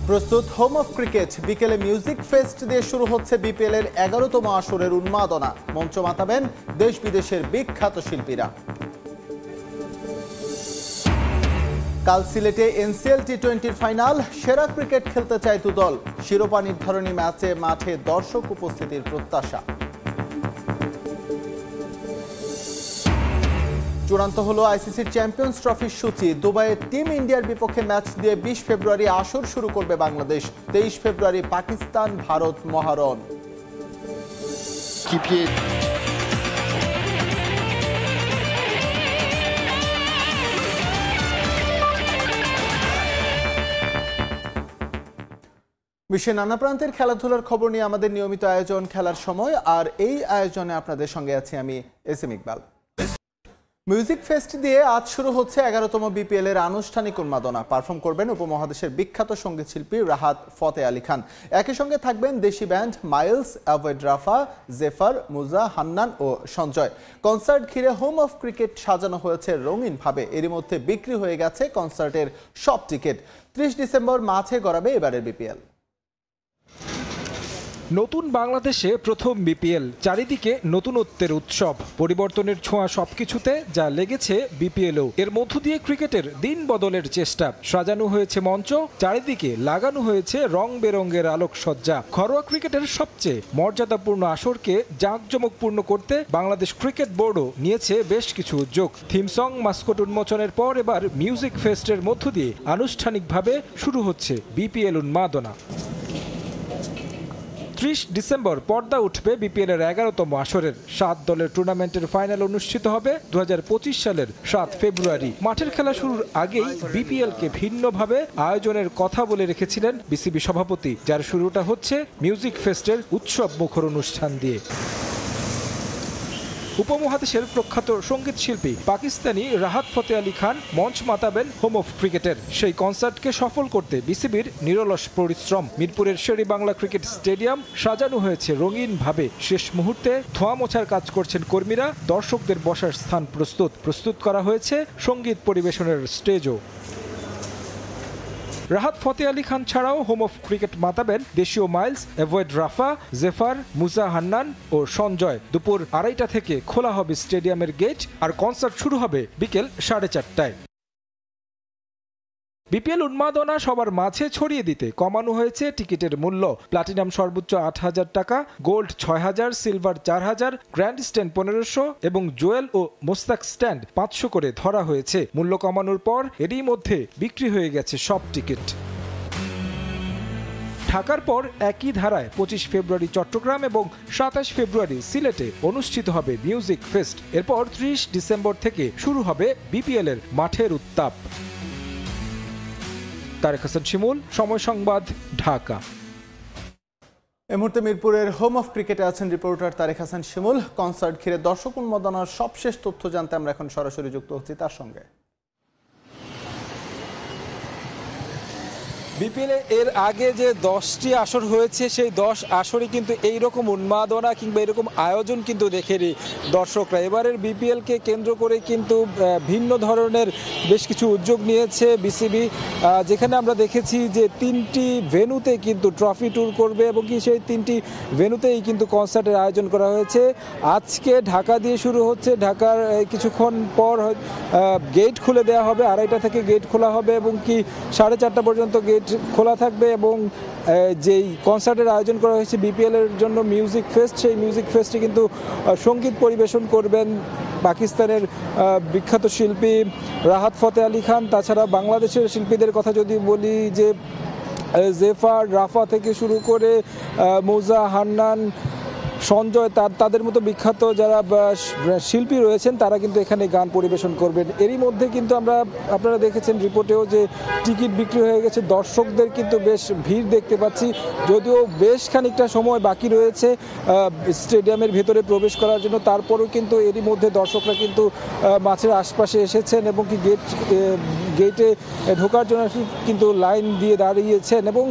প্রস্তুত home of cricket. বিকেলে music fest দিয়ে শুরু হচ্ছে বিপিএল এর 11তম আসরের উন্মাদনা। মঞ্চ মাতাবেন দেশ বিদেশের বিখ্যাত শিল্পীরা। কাল সিলেটে এনসিএল টি20 ফাইনাল। সেরা ক্রিকেট খেলতে চায় দুদল। শিরোপা নির্ধারণী ম্যাচে মাঠে দর্শক উপস্থিতির প্রত্যাশা। চূড়ান্ত হলো আইসিসির চ্যাম্পিয়ন্স ট্রফির সূচি। দুবাইয়ে টিম ইন্ডিয়ার বিপক্ষে ম্যাচ দিয়ে 20 ফেব্রুয়ারি আসর শুরু করবে বাংলাদেশ। 23 ফেব্রুয়ারি পাকিস্তান ভারত মহারণ। বিশ্বের নানা প্রান্তের খেলাধুলার খবর নিয়ে আমাদের নিয়মিত আয়োজন খেলার সময়, আর এই আয়োজনে আপনাদের সঙ্গে আছি আমি এসএম ইকবাল। মিউজিক ফেস্ট দিয়ে আজ শুরু হচ্ছে 11তম বিপিএল এর আনুষ্ঠানিক উন্মাদনা। পারফর্ম করবেন উপমহাদেশের বিখ্যাত সঙ্গীত শিল্পী রাহাত ফতে আলী খান। একই সঙ্গে থাকবেন দেশি ব্যান্ড মাইলস, অ্যাভয়েড রাফা, জেফার, মুজা, হান্নান ও সঞ্জয়। কনসার্ট ঘিরে হোম অফ ক্রিকেট সাজানো হয়েছে রঙিনভাবে। এরই মধ্যে বিক্রি হয়ে গেছে কনসার্টের সব টিকিট। 30 ডিসেম্বর মাঠে গড়াবে এবারের বিপিএল। নতুন বাংলাদেশে প্রথম বিপিএল, চারিদিকে নতুনত্বের উৎসব, পরিবর্তনের ছোঁয়া সবকিছুতে যা লেগেছে বিপিএলও। এর মধ্য দিয়ে ক্রিকেটের দিন বদলের চেষ্টা। সাজানো হয়েছে মঞ্চ, চারিদিকে লাগানো হয়েছে রং বেরঙের আলোকসজ্জা। ঘরোয়া ক্রিকেটের সবচেয়ে মর্যাদাপূর্ণ আসরকে জাঁকজমকপূর্ণ করতে বাংলাদেশ ক্রিকেট বোর্ডও নিয়েছে বেশ কিছু উদ্যোগ। থিম সং, মাস্কট উন্মোচনের পর এবার মিউজিক ফেস্টের মধ্য দিয়ে আনুষ্ঠানিকভাবে শুরু হচ্ছে বিপিএল উন্মাদনা। 30 ডিসেম্বর পর্দা উঠবে বিপিএল এর 11তম আসরের। 7 দলের টুর্নামেন্টের ফাইনাল অনুষ্ঠিত হবে 2025 সালের 7 ফেব্রুয়ারি। মাঠের খেলা শুরুর আগেই বিপিএল কে ভিন্নভাবে আয়োজনের কথা বলে রেখেছিলেন বিসিবি সভাপতি, যার শুরুটা হচ্ছে মিউজিক ফেস্টের উৎসব মুখর অনুষ্ঠান দিয়ে। উপমহাদেশের প্রখ্যাত সঙ্গীত শিল্পী পাকিস্তানি রাহাত ফতে আলী খান মঞ্চ মাতাবেন হোম অফ ক্রিকেটের। সেই কনসার্টকে সফল করতে বিসিবির নিরলস পরিশ্রম। মিরপুরের শেরে বাংলা ক্রিকেট স্টেডিয়াম সাজানো হয়েছে রঙিনভাবে। শেষ মুহূর্তে ধোঁয়া মোছার কাজ করছেন কর্মীরা। দর্শকদের বসার স্থান প্রস্তুত করা হয়েছে সঙ্গীত পরিবেশনের স্টেজও। রাহাত ফতে আলী খান ছাড়াও হোম অফ ক্রিকেট মাতাবেন দেশীয় মাইলস, অ্যাভয়েড রাফা, জেফার, মুজা, হান্নান ও সঞ্জয়। দুপুর 2:30 থেকে খোলা হবে স্টেডিয়ামের গেট, আর কনসার্ট শুরু হবে বিকেল 4:30টায়। বিপিএল উন্মাদনা সবার মাঝে ছড়িয়ে দিতে কমানো হয়েছে টিকিটের মূল্য। প্লাটিনাম সর্বোচ্চ 8,000 টাকা, গোল্ড 6,000, সিলভার 4,000, গ্র্যান্ড স্ট্যান্ড 1500 এবং জুয়েল ও মোস্তাক স্ট্যান্ড 500 করে ধরা হয়েছে। মূল্য কমানোর পর এরই মধ্যে বিক্রি হয়ে গেছে সব টিকিট। ঢাকার পর একই ধারায় 25 ফেব্রুয়ারি চট্টগ্রাম এবং 27 ফেব্রুয়ারি সিলেটে অনুষ্ঠিত হবে মিউজিক ফেস্ট। এরপর 30 ডিসেম্বর থেকে শুরু হবে বিপিএল এর মাঠের উত্তাপ। তারেক হাসান শিমুল, সময় সংবাদ, ঢাকা। এই মুহূর্তে মিরপুরের হোম অফ ক্রিকেটে আছেন রিপোর্টার তারেক হাসান শিমুল। কনসার্ট ঘিরে দর্শক উন্মাদনার সবশেষ তথ্য জানতে আমরা এখন সরাসরি যুক্ত হচ্ছি তার সঙ্গে। বিপিএল এর আগে যে 10টি আসর হয়েছে, সেই 10 আসরে কিন্তু এইরকম উন্মাদনা কিংবা এরকম আয়োজন কিন্তু দেখেনি দর্শকরা। এবারের বিপিএলকে কেন্দ্র করে কিন্তু ভিন্ন ধরনের বেশ কিছু উদ্যোগ নিয়েছে বিসিবি, যেখানে আমরা দেখেছি যে 3টি ভেন্যুতে কিন্তু ট্রফি ট্যুর করবে এবং কি সেই 3টি ভেন্যুতেই কিন্তু কনসার্টের আয়োজন করা হয়েছে। আজকে ঢাকা দিয়ে শুরু হচ্ছে। ঢাকার কিছুক্ষণ পর গেট খুলে দেওয়া হবে, 2:30 থেকে গেট খোলা হবে এবং কি 4:30 পর্যন্ত গেট খোলা থাকবে। এবং যেই কনসার্টের আয়োজন করা হয়েছে বিপিএল এর জন্য মিউজিক ফেস্ট, সেই মিউজিক ফেস্টে কিন্তু সঙ্গীত পরিবেশন করবেন পাকিস্তানের বিখ্যাত শিল্পী রাহাত ফতে আলী খান। তাছাড়া বাংলাদেশের শিল্পীদের কথা যদি বলি, যে জেফার, রাফা থেকে শুরু করে মুজা, হান্নান, সঞ্জয়, তাদের মতো বিখ্যাত যারা শিল্পী রয়েছেন তারা কিন্তু এখানে গান পরিবেশন করবেন। এরই মধ্যে কিন্তু আপনারা দেখেছেন রিপোর্টেও যে টিকিট বিক্রি হয়ে গেছে। দর্শকদের কিন্তু বেশ ভিড় দেখতে পাচ্ছি, যদিও বেশ খানিকটা সময় বাকি রয়েছে স্টেডিয়ামের ভেতরে প্রবেশ করার জন্য। তারপরেও কিন্তু এরই মধ্যে দর্শকরা কিন্তু মাঠের আশপাশে এসেছেন এবং কি গেটে ঢোকার জন্য কিন্তু লাইন দিয়ে দাঁড়িয়েছেন। এবং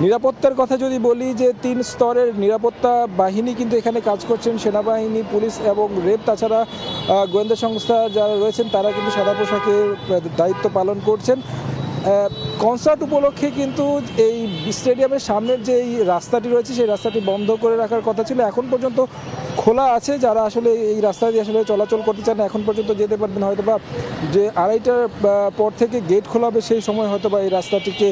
নিরাপত্তার কথা যদি বলি, যে 3 স্তরের নিরাপত্তা বাহিনী কিন্তু এখানে কাজ করছেন, সেনাবাহিনী, পুলিশ এবং রেব। তাছাড়া গোয়েন্দা সংস্থা যারা রয়েছেন তারা কিন্তু সাদা পোশাকের দায়িত্ব পালন করছেন। কনসার্ট উপলক্ষে কিন্তু এই স্টেডিয়ামের সামনের যে এই রাস্তাটি রয়েছে সেই রাস্তাটি বন্ধ করে রাখার কথা ছিল, এখন পর্যন্ত খোলা আছে। যারা আসলে এই রাস্তা দিয়ে আসলে চলাচল করতে চান এখন পর্যন্ত যেতে পারবেন, হয়তো বা যে 2:30টার পর থেকে গেট খোলা হবে সেই সময় হয়তো বা এই রাস্তাটিকে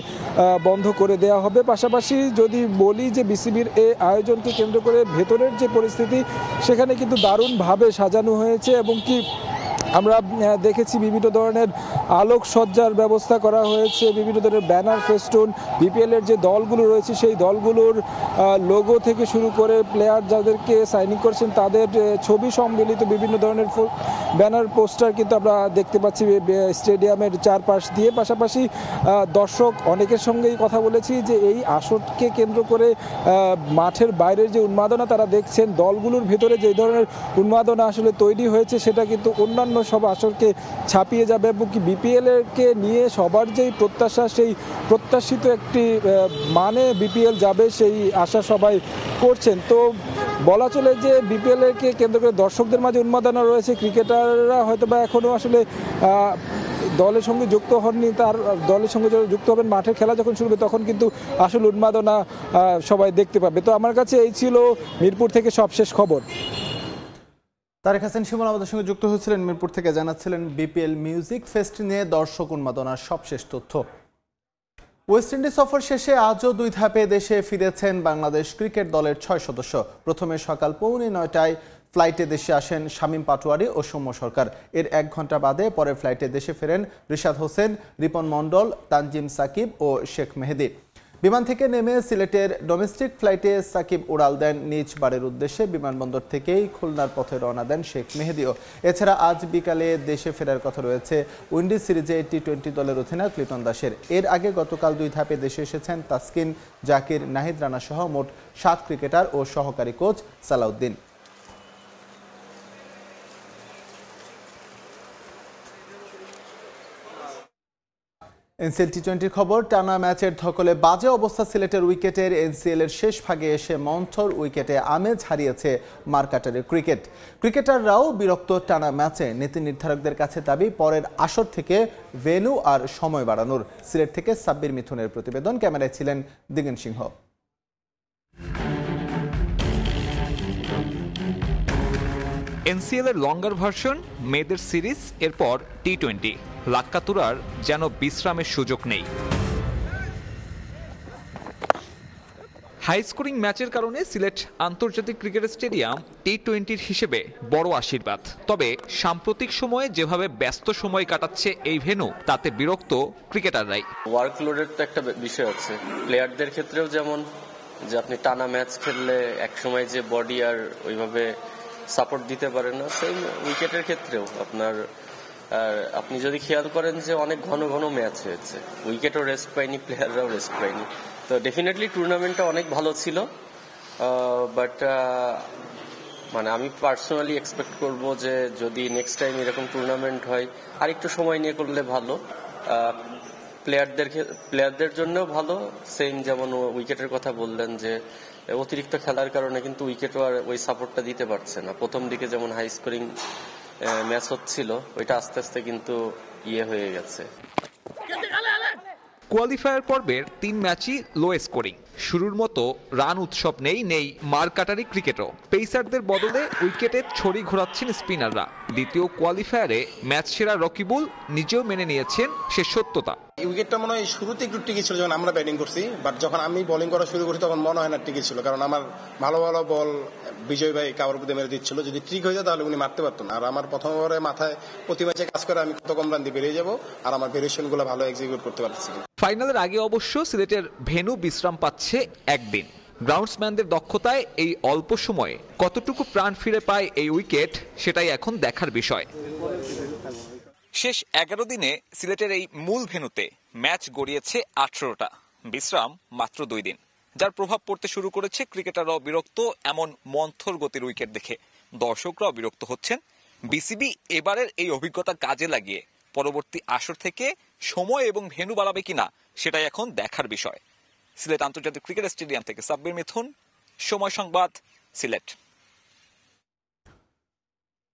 বন্ধ করে দেওয়া হবে। পাশাপাশি যদি বলি যে বিসিবির এই আয়োজনকে কেন্দ্র করে ভেতরের যে পরিস্থিতি সেখানে কিন্তু দারুণভাবে সাজানো হয়েছে, এবং কি আমরা দেখেছি বিভিন্ন ধরনের আলোকসজ্জার ব্যবস্থা করা হয়েছে, বিভিন্ন ধরনের ব্যানার, ফেস্টুন, বিপিএলের যে দলগুলো রয়েছে সেই দলগুলোর লোগো থেকে শুরু করে প্লেয়ার যাদেরকে সাইনিং করছেন তাদের ছবি সম্মিলিত বিভিন্ন ধরনের ব্যানার, পোস্টার কিন্তু আমরা দেখতে পাচ্ছি স্টেডিয়ামের চারপাশ দিয়ে। পাশাপাশি দর্শক অনেকের সঙ্গেই কথা বলেছি যে এই আসরকে কেন্দ্র করে মাঠের বাইরের যে উন্মাদনা তারা দেখছেন, দলগুলোর ভেতরে যে ধরনের উন্মাদনা আসলে তৈরি হয়েছে সেটা কিন্তু অন্যান্য সব আসরকে ছাপিয়ে যাবে, এবং কি বিপিএলকে নিয়ে সবার যেই প্রত্যাশা সেই প্রত্যাশিত একটি মানে বিপিএল যাবে সেই আশা সবাই করছেন। তো বলা চলে যে বিপিএলকে কেন্দ্র করে দর্শকদের মাঝে উন্মাদনা রয়েছে, ক্রিকেটাররা হয়তো বা এখনও আসলে দলের সঙ্গে যুক্ত হননি, তার দলের সঙ্গে যুক্ত হবেন মাঠের খেলা যখন শুরু হবে তখন কিন্তু আসলে উন্মাদনা সবাই দেখতে পাবে। তো আমার কাছে এই ছিল মিরপুর থেকে সবশেষ খবর। তারেক হাসান শিমুল আমাদের সঙ্গে যুক্ত হয়েছিলেন মিরপুর থেকে, জানাচ্ছিলেন বিপিএল মিউজিক ফেস্ট নিয়ে দর্শক উন্মাদনার সবশেষ তথ্য। ওয়েস্ট ইন্ডিজ সফর শেষে আজও 2 ধাপে দেশে ফিরেছেন বাংলাদেশ ক্রিকেট দলের 6 সদস্য। প্রথমে সকাল 8:45টায় ফ্লাইটে দেশে আসেন শামীম পাটোয়ারি ও সৌম্য সরকার। এর 1 ঘন্টা বাদে পরের ফ্লাইটে দেশে ফেরেন রিশাদ হোসেন, রিপন মণ্ডল, তানজিম সাকিব ও শেখ মেহেদী। বিমান থেকে নেমে সিলেটের ডোমেস্টিক ফ্লাইটে সাকিব উড়াল দেন নিজ বাড়ির উদ্দেশ্যে। বিমানবন্দর থেকেই খুলনার পথে রওনা দেন শেখ মেহেদীও। এছাড়া আজ বিকালে দেশে ফেরার কথা রয়েছে উইন্ডিজ সিরিজে টি-20 দলের অধিনায়ক লিটন দাসের। এর আগে গতকাল 2 ধাপে দেশে এসেছেন তাসকিন, জাকির, নাহিদ রানা সহ মোট 7 ক্রিকেটার ও সহকারী কোচ সালাউদ্দিন। এনসিএল টি-20 খবর। টানা ম্যাচের ধকলে বাজে অবস্থা সিলেটের উইকেটের। এনসিএল এর শেষ ভাগে এসে মন্থর উইকেটে আমেজ হারিয়েছে মার্কাটারের ক্রিকেটাররাও বিরক্ত টানা ম্যাচে। নীতি নির্ধারকদের কাছে দাবি পরের আসর থেকে ভেন্যু আর সময় বাড়ানোর। সিলেট থেকে সাব্বির মিথুনের প্রতিবেদন, ক্যামেরায় ছিলেন দিগেন সিংহ। এনসিএল এর লঙ্গার ভার্সন, মেয়েদের সিরিজ, এরপর টি-20। লাক্কাতুরার যেন বিশ্রামের সুযোগ নেই। হাই স্কোরিং ম্যাচের কারণে সিলেট আন্তর্জাতিক ক্রিকেট স্টেডিয়াম টি-20 হিসেবে বড় আশীর্বাদ। তবে সাম্প্রতিক সময়ে যেভাবে ব্যস্ত সময় কাটাচ্ছে এই ভেন্যু, তাতে বিরক্ত ক্রিকেটাররাই। ওয়ার্কলোডের তো একটা বিষয় আছে, প্লেয়ারদের ক্ষেত্রেও যেমন যে আপনি টানা ম্যাচ খেললে একসময় যে বডি আর ওইভাবে সাপোর্ট দিতে পারে না, সেই উইকেটের ক্ষেত্রেও আপনি যদি খেয়াল করেন যে অনেক ঘন ঘন ম্যাচ হয়েছে, উইকেটও রেস্ট পায়নি, প্লেয়াররাও রেস্ট পায়নি। তো ডেফিনেটলি টুর্নামেন্টটা অনেক ভালো ছিল, বাট মানে আমি পার্সোনালি এক্সপেক্ট করব যে যদি নেক্সট টাইম এরকম টুর্নামেন্ট হয় আর একটু সময় নিয়ে করলে ভালো, প্লেয়ারদের জন্যও ভালো। সেম যেমন উইকেটের কথা বললেন যে অতিরিক্ত খেলার কারণে কিন্তু উইকেটও আর ওই সাপোর্টটা দিতে পারছে না। প্রথম দিকে যেমন হাই স্কোরিং ম্যাচ হচ্ছিল, ওইটা আস্তে আস্তে কিন্তু হয়ে গেছে। কোয়ালিফায়ার পর্বের 3 ম্যাচই লো স্কোরিং। শুরুর মতো রান উৎসব নেই মারকাটারি ক্রিকেটও। পেসারদের বদলে উইকেটে ছড়ি ঘোরাচ্ছেন স্পিনাররা। দ্বিতীয় কোয়ালিফায়ারে ম্যাচ সেরা রকিবুল নিজেও মেনে নিয়েছেন সে সত্যতা। উইকেটটা মনে হয় শুরুতে একটু টিকে ছিল যখন আমরা ব্যাটিং করছি, বাট যখন আমি বোলিং করা শুরু করছি তখন মনে হয় না টিকে ছিল, কারণ আমার ভালো ভালো বল বিজয় ভাই কাবার প্রতি মেরে দিচ্ছিল। যদি ট্রিক হয়ে যায় তাহলে উনি মারতে পারতো না। আর আমার প্রথম ওভারে মাথায় প্রতি ম্যাচে কাজ করে আমি কত কম রান দিয়ে বেরিয়ে যাবো আর আমার ভেরিয়েশন গুলো ভালো এক্সিকিউট করতে পারছি। ফাইনালের আগে অবশ্য সিলেটের ভেন্যু বিশ্রাম পাচ্ছে একদিন। গ্রাউন্ডসম্যানদের দক্ষতায় এই অল্প সময়ে কতটুকু প্রাণ ফিরে পায় এই উইকেট, সেটাই এখন দেখার বিষয়। শেষ 11 দিনে সিলেটের এই মূল ভেন্যুতে ম্যাচ গড়িয়েছে 18টা, বিশ্রাম মাত্র 2 দিন, যার প্রভাব পড়তে শুরু করেছে ক্রিকেটাররাও বিরক্ত এমন মন্থর গতির উইকেট দেখে। দর্শকরাও বিরক্ত হচ্ছেন। বিসিবি এবারের এই অভিজ্ঞতা কাজে লাগিয়ে পরবর্তী আসর থেকে সময় এবং ভেন্যু বাড়াবে কিনা সেটাই এখন দেখার বিষয়। সিলেট আন্তর্জাতিক ক্রিকেট স্টেডিয়াম থেকে সাব্বির মিথুন, সময় সংবাদ, সিলেট।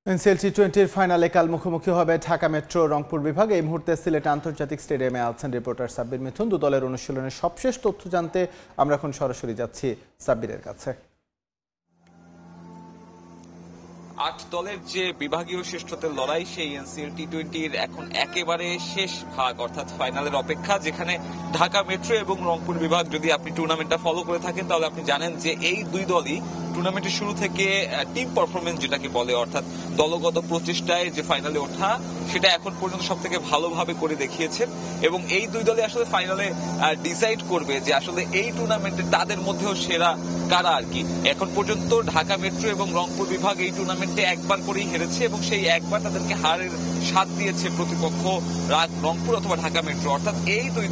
এনসিএল টি20-র ফাইনালে কাল মুখোমুখি হবে ঢাকা মেট্রো রংপুর বিভাগ। এই মুহূর্তে সিলেট আন্তর্জাতিক স্টেডিয়ামে আছেন রিপোর্টার সাব্বির মিথুন। দু দলের অনুশীলনের সবশেষ তথ্য জানতে আমরা এখন সরাসরি যাচ্ছি সাব্বিরের কাছে। 8 দলের যে বিভাগীয় শ্রেষ্ঠত্বের লড়াই, সেই এনসিএল টি20-র এখন একেবারে শেষ ভাগ, অর্থাৎ ফাইনালের অপেক্ষা, যেখানে ঢাকা মেট্রো এবং রংপুর বিভাগ, যদি আপনি টুর্নামেন্টটা ফলো করে থাকেন তাহলে আপনি জানেন যে এই দুই দলই টুর্নামেন্টের শুরু থেকে টিম পারফরমেন্স যেটাকে বলে, অর্থাৎ দলগত প্রচেষ্টায় যে ফাইনালে ওঠা, সেটা এখন পর্যন্ত সব থেকে ভালোভাবে করে দেখিয়েছেন। এবং এই দুই দলে আসলে ফাইনালে ডিসাইড করবে যে আসলে এই টুর্নামেন্টে তাদের মধ্যেও সেরা কারা আর কি। এখন পর্যন্ত ঢাকা মেট্রো এবং রংপুর বিভাগ এই টুর্নামেন্টে একবার করেই হেরেছে, এবং সেই একবার তাদেরকে হারের স্বাদ দিয়েছে প্রতিপক্ষ রংপুর অথবা ঢাকা মেট্রো। অর্থাৎ এই দুই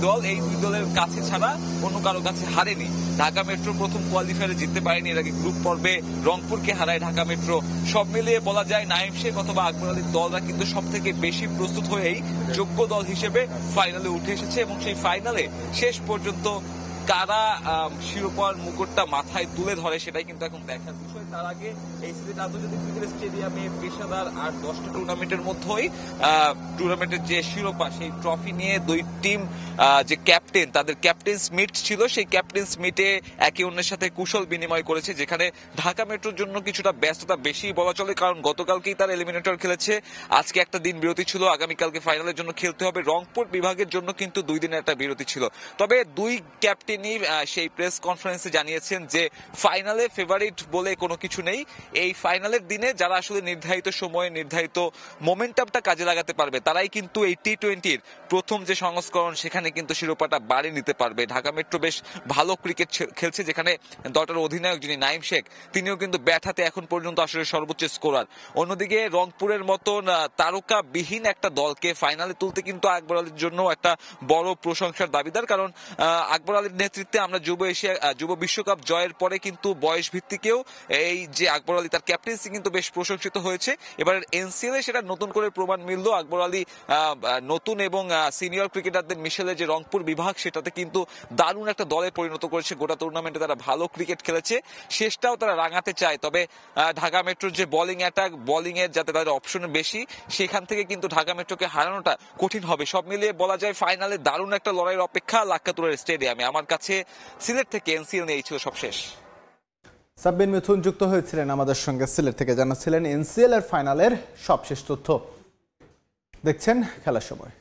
দলের কাছে ছাড়া অন্য কারো কাছে হারেনি। ঢাকা মেট্রো প্রথম কোয়ালিফায়ারে জিততে পারেনি, এর আগে গ্রুপ পর্বে রংপুরকে হারায় ঢাকা মেট্রো। সব মিলিয়ে বলা যায় নাইম শেখ অথবা আকবর আলীর দলরা কিন্তু সব থেকে বেশি প্রস্তুত হয়েই যোগ্য দল হিসেবে ফাইনালে উঠে এসেছে, এবং সেই ফাইনালে শেষ পর্যন্ত কারা শিরোপার মুকুটটা মাথায় তুলে ধরে সেটাই কিন্তু এখন দেখার বিষয়। তার আগে এই সিলেট আন্তর্জাতিক ক্রিকেট স্টেডিয়ামে পেশাদার আর 10টা টুর্নামেন্টের মধ্যেই টুর্নামেন্টের যে শিরোপা, সেই ট্রফি নিয়ে দুই টিম যে ক্যাপ্টেন, তাদের ক্যাপ্টেন্স মিট ছিল, সেই ক্যাপ্টেন্স মিটে একে অন্যের সাথে কুশল বিনিময় করেছে, যেখানে ঢাকা মেট্রোর জন্য কিছুটা ব্যস্ততা বেশি বলা চলে, কারণ গতকালকেই তার এলিমিনেটর খেলেছে, আজকে একটা দিন বিরতি ছিল, আগামীকালকে ফাইনালের জন্য খেলতে হবে। রংপুর বিভাগের জন্য কিন্তু 2 দিনের একটা বিরতি ছিল। তবে দুই ক্যাপ্টেন সেই প্রেস কনফারেন্সে জানিয়েছেন যে ফাইনালে ফেভারিট বলে কোনো কিছু নেই। এই ফাইনালের দিনে যারা আসলে নির্ধারিত সময়ে নির্ধারিত মোমেন্টামটা কাজে লাগাতে পারবে, তারাই কিন্তু এই টি20-র প্রথম যে সংস্করণ, সেখানে কিন্তু শিরোপাটা বাড়ি নিতে পারবে। ঢাকা মেট্রো বেশ ভালো ক্রিকেট খেলছে, যেখানে দলটার অধিনায়ক যিনি নাইম শেখ, তিনিও কিন্তু ব্যাট হাতে এখন পর্যন্ত আসলে সর্বোচ্চ স্কোরার। অন্যদিকে রংপুরের মতন তারকাবিহীন একটা দলকে ফাইনালে তুলতে কিন্তু আকবর আলীর জন্য একটা বড় প্রশংসার দাবিদার, কারণ আকবর আলীর নেতৃত্বে আমরা যুব বিশ্বকাপ জয়ের পরে কিন্তু বয়স ভিত্তিকেও এই যে আকবর আলী, তার ক্যাপ্টেন্সি কিন্তু বেশ প্রশংসিত হয়েছে। এবার এনসিএল এ সেটা নতুন করে প্রমাণ মিলল। আকবর আলী নতুন এবং সিনিয়র ক্রিকেটারদের মিশেলে যে রংপুর বিভাগ, সেটাতে কিন্তু দারুণ একটা দলে পরিণত করেছে। গোটা টুর্নামেন্টে তারা ভালো ক্রিকেট খেলেছে, শেষটাও তারা রাঙাতে চায়। তবে ঢাকা মেট্রোর যে বোলিং অ্যাটাক, বোলিং এর যাতে তাদের অপশন বেশি, সেখান থেকে কিন্তু ঢাকা মেট্রোকে হারানোটা কঠিন হবে। সব মিলিয়ে বলা যায় ফাইনালে দারুণ একটা লড়াইয়ের অপেক্ষা লাক্কাতুরের স্টেডিয়ামে। আমার কাছে সিলেট থেকে এনসিএল নিয়ে ছিল সবশেষ। সাব্বির মিথুন যুক্ত হয়েছিলেন আমাদের সঙ্গে সিলেট থেকে, জানাচ্ছিলেন এনসিএল এর ফাইনালের সবশেষ তথ্য। দেখছেন খেলার সময়।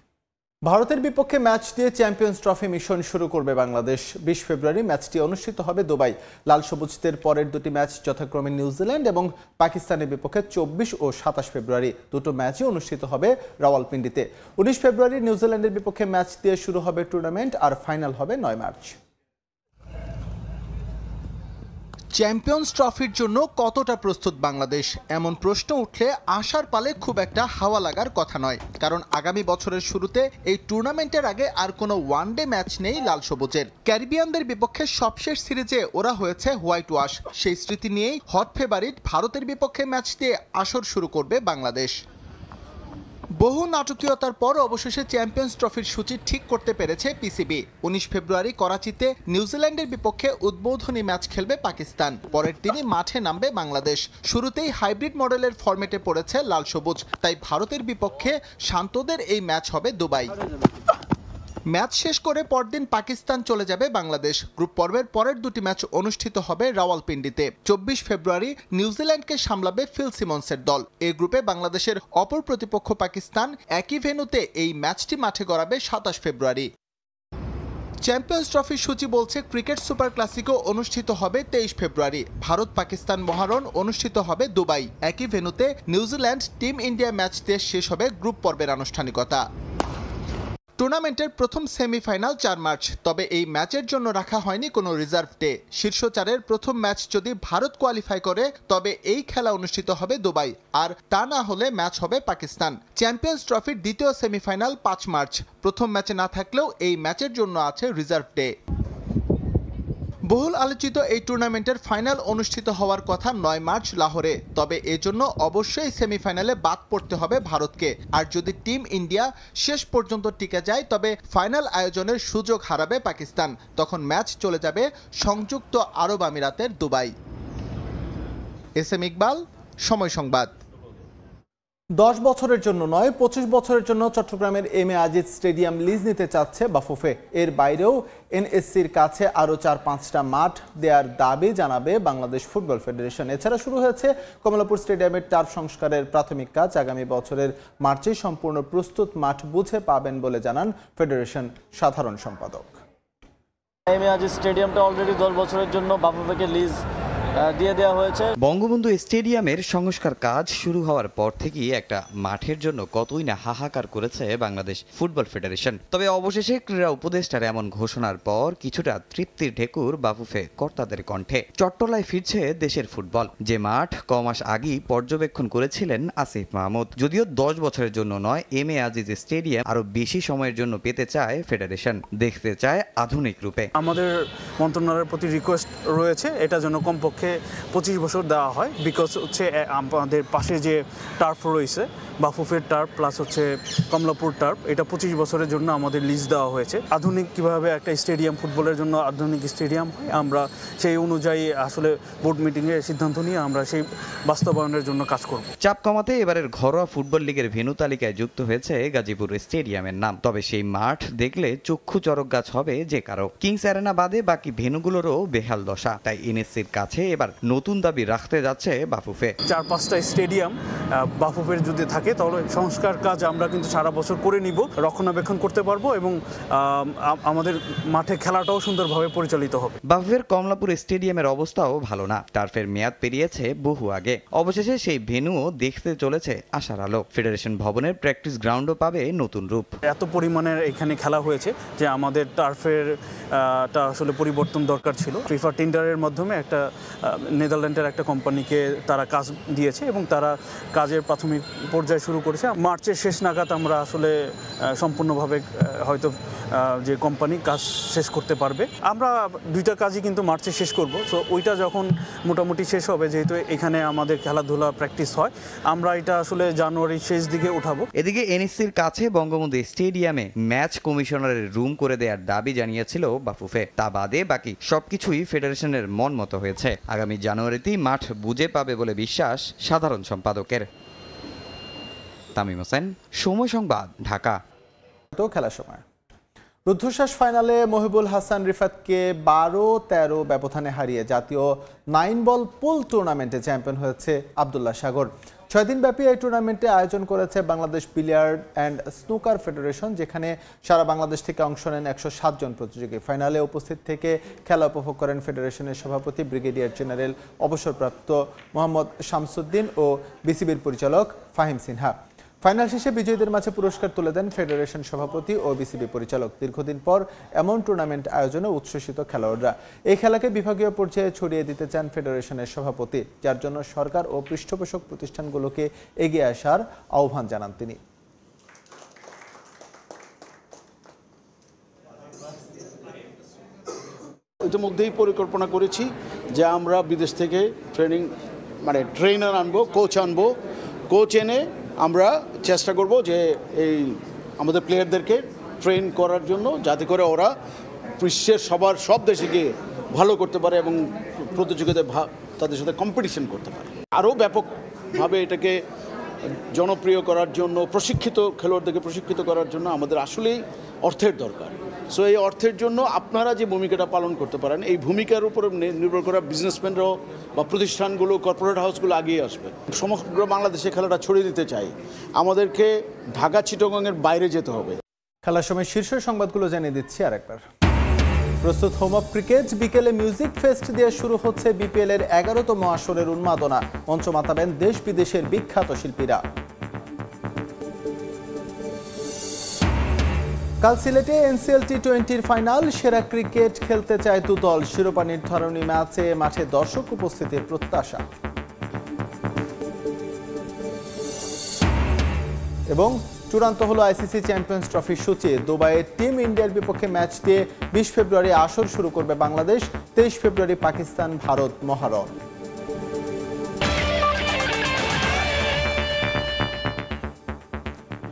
ভারতের বিপক্ষে ম্যাচ দিয়ে চ্যাম্পিয়ন্স ট্রফি মিশন শুরু করবে বাংলাদেশ। 20 ফেব্রুয়ারি ম্যাচটি অনুষ্ঠিত হবে দুবাই। লাল সবুজদের পরের দুটি ম্যাচ যথাক্রমে নিউজিল্যান্ড এবং পাকিস্তানের বিপক্ষে 24 ও 27 ফেব্রুয়ারি। দুটো ম্যাচই অনুষ্ঠিত হবে রাওয়ালপিন্ডিতে। 19 ফেব্রুয়ারি নিউজিল্যান্ডের বিপক্ষে ম্যাচ দিয়ে শুরু হবে টুর্নামেন্ট, আর ফাইনাল হবে 9 মার্চ। চ্যাম্পিয়ন্স ট্রফির জন্য কতটা প্রস্তুত বাংলাদেশ, এমন প্রশ্ন উঠলে আশার পালে খুব একটা হাওয়া লাগার কথা নয়, কারণ আগামী বছরের শুরুতে এই টুর্নামেন্টের আগে আর কোনো ওয়ানডে ম্যাচ নেই লাল সবুজের। ক্যারিবিয়ানদের বিপক্ষে সবশেষ সিরিজে ওরা হয়েছে হোয়াইট ওয়াশ। সেই স্মৃতি নিয়েই হট ফেভারিট ভারতের বিপক্ষে ম্যাচ দিয়ে আসর শুরু করবে বাংলাদেশ। বহু নাটকীয়তার পর অবশেষে চ্যাম্পিয়ন্স ট্রফির সূচি ঠিক করতে পেরেছে পিসিবি। 19 ফেব্রুয়ারি করাচিতে নিউজিল্যান্ডের বিপক্ষে উদ্বোধনী ম্যাচ খেলবে পাকিস্তান। পরের দিনই মাঠে নামবে বাংলাদেশ। শুরুতেই হাইব্রিড মডেলের ফরম্যাটে পড়েছে লাল সবুজ, তাই ভারতের বিপক্ষে শান্তদের এই ম্যাচ হবে দুবাই। ম্যাচ শেষ করে পরদিন পাকিস্তান চলে যাবে বাংলাদেশ। গ্রুপ পর্বের পরের দুটি ম্যাচ অনুষ্ঠিত হবে রাওয়ালপিন্ডিতে। 24 ফেব্রুয়ারি নিউজিল্যান্ডকে সামলাবে ফিল সিমন্সের দল। এই গ্রুপে বাংলাদেশের অপর প্রতিপক্ষ পাকিস্তান। একই ভেন্যুতে এই ম্যাচটি মাঠে গড়াবে 27 ফেব্রুয়ারি। চ্যাম্পিয়ন্স ট্রফির সূচি বলছে ক্রিকেট সুপার ক্লাসিকো অনুষ্ঠিত হবে 23 ফেব্রুয়ারি। ভারত পাকিস্তান মহারণ অনুষ্ঠিত হবে দুবাই। একই ভেন্যুতে নিউজিল্যান্ড টিম ইন্ডিয়া ম্যাচ দিয়ে শেষ হবে গ্রুপ পর্বের আনুষ্ঠানিকতা। টুর্নামেন্টের প্রথম সেমিফাইনাল 4 মার্চ, তবে এই ম্যাচের জন্য রাখা হয়নি কোনো রিজার্ভ ডে। শীর্ষ 4-এর প্রথম ম্যাচ যদি ভারত কোয়ালিফাই করে, তবে এই খেলা অনুষ্ঠিত হবে দুবাই, আর তা না হলে ম্যাচ হবে পাকিস্তান। চ্যাম্পিয়ন্স ট্রফির দ্বিতীয় সেমিফাইনাল 5 মার্চ। প্রথম ম্যাচে না থাকলেও এই ম্যাচের জন্য আছে রিজার্ভ ডে। বহুল আলোচিত এই টুর্নামেন্টের ফাইনাল অনুষ্ঠিত হওয়ার কথা 9 মার্চ লাহোরে, তবে এজন্য অবশ্যই সেমিফাইনালে বাদ পড়তে হবে ভারতকে। আর যদি টিম ইন্ডিয়া শেষ পর্যন্ত টিকে যায়, তবে ফাইনাল আয়োজনের সুযোগ হারাবে পাকিস্তান। তখন ম্যাচ চলে যাবে সংযুক্ত আরব আমিরাতের দুবাই। এস এম ইকবাল, সময় সংবাদ। 10 বছরের জন্য নয়, 25 বছরের জন্য চট্টগ্রামের M A Aziz stadium lease নিতে চাচ্ছে বাফুফে। এর বাইরেও এনএসসির কাছে আরও 4-5টা মাঠ দেওয়ার দাবি জানাবে বাংলাদেশ ফুটবল ফেডারেশন। এছাড়া শুরু হয়েছে কমলাপুর স্টেডিয়ামের টার্ফ সংস্কারের প্রাথমিক কাজ। আগামী বছরের মার্চে সম্পূর্ণ প্রস্তুত মাঠ বুঝে পাবেন বলে জানান ফেডারেশন সাধারণ সম্পাদক। এম এ আজিজ স্টেডিয়ামটা অলরেডি 10 বছরের জন্য বাফুফেকে লিজ দিয়ে দেওয়া হয়েছে। বঙ্গবন্ধু স্টেডিয়ামের সংস্কার কাজ শুরু হওয়ার পর থেকেই একটা মাঠের জন্য কতই না হাহাকার করেছে বাংলাদেশ ফুটবল ফেডারেশন। তবে অবশেষে ক্রীড়া উপদেষ্টার এমন ঘোষণার পর কিছুটা তৃপ্তির ঢেকুর বাফুফে কর্তাদের কণ্ঠে। চট্টলায় ফিরছে দেশের ফুটবল, যে মাঠ কমাস আগেই পর্যবেক্ষণ করেছিলেন আসিফ মাহমুদ। যদিও 10 বছরের জন্য নয়, এম এ আজিজ স্টেডিয়াম আরো বেশি সময়ের জন্য পেতে চায় ফেডারেশন, দেখতে চায় আধুনিক রূপে। আমাদের মন্ত্রণালয়ের প্রতি রিকোয়েস্ট রয়েছে এটা যেন কমপক্ষে 25 বছর দেওয়া হয়, বিকজ হচ্ছে আমাদের পাশে যে টার্ফ রয়েছে বাফুফের টার্ফ প্লাস হচ্ছে কমলাপুর টার্ফ, এটা 25 বছরের জন্য আমাদের লিজ দেওয়া হয়েছে। আধুনিক কিভাবে একটা স্টেডিয়াম, ফুটবলের জন্য আধুনিক স্টেডিয়াম হয়, আমরা সেই অনুযায়ী আসলে বোর্ড মিটিংয়ে সিদ্ধান্ত নিয়ে আমরা সেই বাস্তবায়নের জন্য কাজ করব। চাপ কমাতে এবারের ঘরোয়া ফুটবল লিগের ভেন্যু তালিকায় যুক্ত হয়েছে গাজীপুর স্টেডিয়ামের নাম। তবে সেই মাঠ দেখলে চক্ষু চরক গাছ হবে যে কারো। কিংস অ্যারেনা বাদে বাকি ভেন্যুগুলোরও বেহাল দশা, তাই এনএসসির কাছে এবার নতুন দাবি রাখতে যাচ্ছে বাফুফে। 4-5টা স্টেডিয়াম বাফুফের যদি থাকে তাহলে সংস্কার কাজ আমরা কিন্তু সারা বছর করে নিব, রক্ষণাবেক্ষণ করতে পারবো এবং আমাদের মাঠে খেলাটাও সুন্দরভাবে পরিচালিত হবে। বাফুফের কমলাপুর স্টেডিয়ামের অবস্থাও ভালো না, টার্ফের মেয়াদ পেরিয়েছে বহু আগে। অবশেষে সেই ভেন্যুও দেখতে চলেছে আশার আলো। ফেডারেশন ভবনের প্র্যাকটিস গ্রাউন্ডও পাবে নতুন রূপ। এত পরিমাণের এখানে খেলা হয়েছে যে আমাদের টার্ফের আসলে পরিবর্তন দরকার ছিল। ফিফা টেন্ডারের মাধ্যমে একটা নেদারল্যান্ডের একটা কোম্পানিকে তারা কাজ দিয়েছে এবং তারা কাজের প্রাথমিক পর্যায়ে শুরু করেছে। মার্চের শেষ নাগাদ আমরা আসলে সম্পূর্ণভাবে হয়তো যে কোম্পানি কাজ শেষ করতে পারবে। আমরা 2টা কাজই কিন্তু মার্চে শেষ করব, সো ওইটা যখন মোটামুটি শেষ হবে, যেহেতু এখানে আমাদের খেলাধুলা প্র্যাকটিস হয়, আমরা এটা আসলে জানুয়ারির শেষ দিকে উঠাবো। এদিকে এনএসসির কাছে বঙ্গবন্ধু স্টেডিয়ামে ম্যাচ কমিশনারের রুম করে দেওয়ার দাবি জানিয়েছিল বাফুফে। তা বাদে বাকি সবকিছুই ফেডারেশনের মন মতো হয়েছে। আগামী জানুয়ারিতেই মাঠ বুঝে পাবে বলে বিশ্বাস সাধারণ সম্পাদকের। তামিম হোসেন, সময় সংবাদ, ঢাকা। খেলার সময় রুদ্ধশ্বাস ফাইনালে মহিবুল হাসান রিফাতকে 12-13 ব্যবধানে হারিয়ে জাতীয় 9 বল পুল টুর্নামেন্টে চ্যাম্পিয়ন হয়েছে আব্দুল্লাহ সাগর। 6 দিনব্যাপী এই টুর্নামেন্টে আয়োজন করেছে Bangladesh billiard and snooker federation, যেখানে সারা বাংলাদেশ থেকে অংশ নেন 107 জন প্রতিযোগী। ফাইনালে উপস্থিত থেকে খেলা উপভোগ করেন ফেডারেশনের সভাপতি ব্রিগেডিয়ার জেনারেল অবসরপ্রাপ্ত মোহাম্মদ শামসুদ্দিন ও বিসিবির পরিচালক ফাহিম সিনহা। ফাইনাল শেষে বিজয়ীদের মাঝে পুরস্কার তুলে দেন ফেডারেশন সভাপতি ও বিসিবি পরিচালক। দীর্ঘদিন পর এমন টুর্নামেন্ট আয়োজনে উচ্ছ্বসিত খেলোয়াড়রা। এই খেলাকে বিভাগীয় পর্যায়ে ছড়িয়ে দিতে চান ফেডারেশনের সভাপতি, যার জন্য সরকার ও পৃষ্ঠপোষক প্রতিষ্ঠানগুলোকে এগিয়ে আসার আহ্বান জানান তিনি। ইতিমধ্যেই পরিকল্পনা করেছি যে আমরা বিদেশ থেকে ট্রেনার আনবো, কোচ আনবো। কোচ এনে আমরা চেষ্টা করব যে এই আমাদের প্লেয়ারদেরকে ট্রেন করার জন্য, যাতে করে ওরা বিশ্বের সব দেশে গিয়ে ভালো করতে পারে এবং প্রতিযোগিতায় তাদের সাথে কম্পিটিশন করতে পারে। আরও ব্যাপকভাবে এটাকে জনপ্রিয় করার জন্য, খেলোয়াড়দেরকে প্রশিক্ষিত করার জন্য আমাদের আসলেই অর্থের দরকার। সো এই অর্থের জন্য আপনারা যে ভূমিকাটা পালন করতে পারেন, এই ভূমিকার উপর নির্ভর করা বিজনেসম্যানরাও বা প্রতিষ্ঠানগুলো, কর্পোরেট হাউসগুলো আগিয়ে আসবে। সমগ্র বাংলাদেশে খেলাটা ছড়িয়ে দিতে চাই, আমাদেরকে ঢাকা চিটাগংয়ের বাইরে যেতে হবে। খেলার সময় শীর্ষ সংবাদগুলো জানিয়ে দিচ্ছি আরেকবার। প্রস্তুত হোম অফ ক্রিকেট। বিকেলে মিউজিক ফেস্ট দিয়ে শুরু হচ্ছে বিপিএল এর 11তম আসরের উন্মাদনা। মঞ্চ মাতাবেন দেশ বিদেশের বিখ্যাত শিল্পীরা। কাল সিলেটে এনসিএল টি20 ফাইনাল। সেরা ক্রিকেট খেলতে চায় দু দল। শিরোপা নির্ধারণী ম্যাচে মাঠে দর্শক উপস্থিতির প্রত্যাশা। এবং চূড়ান্ত হলো আইসিসি চ্যাম্পিয়ন্স ট্রফির সূচি। দুবাইয়ে টিম ইন্ডিয়ার বিপক্ষে ম্যাচ দিয়ে 20 ফেব্রুয়ারি আসর শুরু করবে বাংলাদেশ। 23 ফেব্রুয়ারি পাকিস্তান ভারত মহারণ।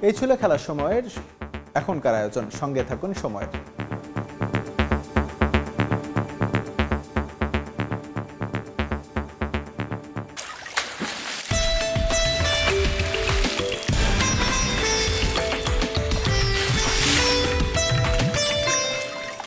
এই ছিল খেলার সময়ের এখনকার আয়োজন। সঙ্গে থাকুন সময়ের।